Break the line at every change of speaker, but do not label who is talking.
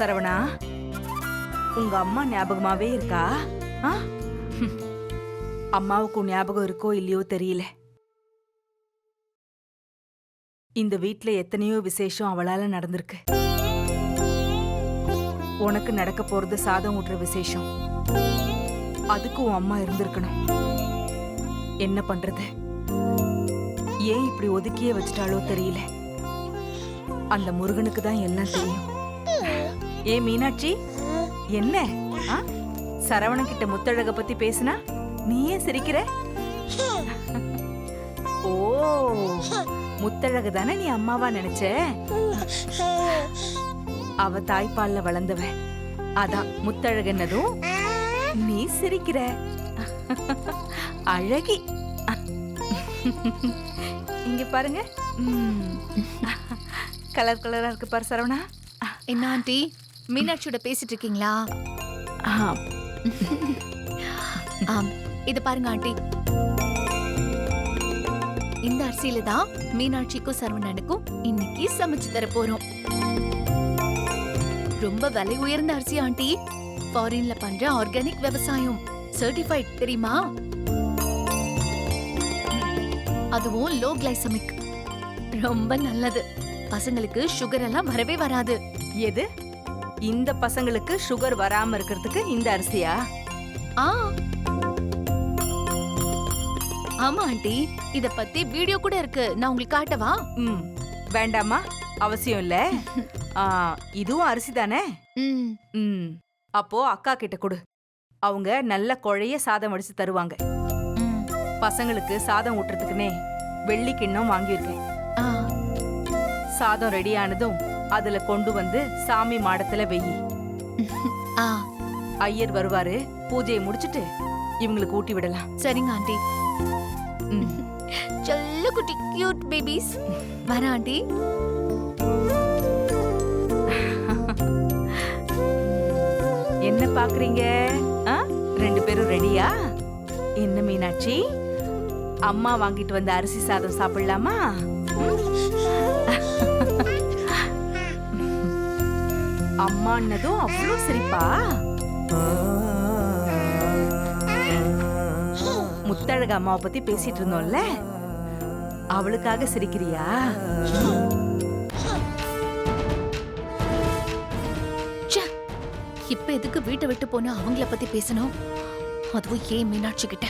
சரவணா, உங்க அம்மா ஞாபகமாவே இருக்கா? ஆ? அம்மாவுக்கு ஞாபகம் இருக்கோ இல்லையோ தெரியல. இந்த வீட்ல எத்தனையோ விசேஷம் அவளால நடந்திருக்கு. உனக்கு நடக்க போறது சாதம் ஊட்டுற விசேஷம். அதுக்கு உன் அம்மா இருந்திருக்கணும். என்ன பண்றது? ஏன் இப்படி ஒதுக்கியே வச்சிட்டாளோ தெரியல. அந்த முருகனுக்கு தான் எல்லாம் தெரியும். ஏ மீனாட்சி, என்ன சரவணன் கிட்ட முத்தழக பத்தி பேசினா நீ ஏன் சிரிக்கிற? ஓ, முத்தழக தானே நீ அம்மாவா நினைச்ச? அவ தாய்ப்பால்ல வளர்ந்தவ, அதான் முத்தழகன்னதும் நீ சிரிக்கிற. அழகி. இங்க பாருங்க, கலர் கலரா இருக்கு பாரு சரவணா.
என்ன ஆண்டி, மீனாட்சியோட பேசிட்டு இருக்கீங்களா? இது பாருங்க ஆண்டி, இந்த அரிசியில தான் மீனாட்சிக்கும் சரவணனுக்கும் இன்னைக்கு சமைச்சு தர போறோம். ரொம்ப விலை உயர்ந்த அரிசி ஆண்டி, ஃபாரின்ல பண்ற ஆர்கானிக் விவசாயம், சர்டிஃபைட் தெரியுமா? அதுவும் லோ கிளைசமிக், ரொம்ப நல்லது. பசங்களுக்கு சுகர் எல்லாம் வரவே வராது.
எது? இந்த பசங்களுக்கு சுகர் வராம இருக்கிறதுக்கு இந்த அரிசியா?
ஆமா ஆண்டி, இத பத்தி வீடியோ கூட இருக்கு, நான் உங்களுக்கு காட்டவா?
வேண்டாமா, அவசியம் இல்ல. இதுவும் அரிசி தானே? அப்போ அக்கா கிட்ட கொடு, அவங்க நல்ல குழைய சாதம் வடிச்சு தருவாங்க. பசங்களுக்கு சாதம் ஊட்டுறதுக்குன்னே வெள்ளி கிண்ணம் வாங்கியிருக்கேன். சாதம் ரெடி ஆனதும் அதுல கொண்டு வந்து சாமி மாடத்துல வெயி. ஐயர் வருவாரு, பூஜையை முடிச்சிட்டு இவங்களுக்கு ஊட்டி விடலாம்.
சரிங்க ஆண்டி. செல்ல குட்டி கியூட் பேபிஸ். வர ஆண்டி.
என்ன பாக்குறீங்க? ரெண்டு பேரும் ரெடியா? என்ன மீனாட்சி, அம்மா வாங்கிட்டு வந்த அரிசி சாதம் சாப்பிடலாமா? அம்மான்னதும் அவ்வளோ சிரிப்பா? முத்தழக அம்மாவை பத்தி பேசிட்டு இருந்தோம்ல, அவளுக்காக சிரிக்கிறியா?
இப்ப எதுக்கு வீட்டை விட்டு போன அவங்கள பத்தி பேசணும்? அதுவும் ஏன் மீனாட்சி கிட்ட?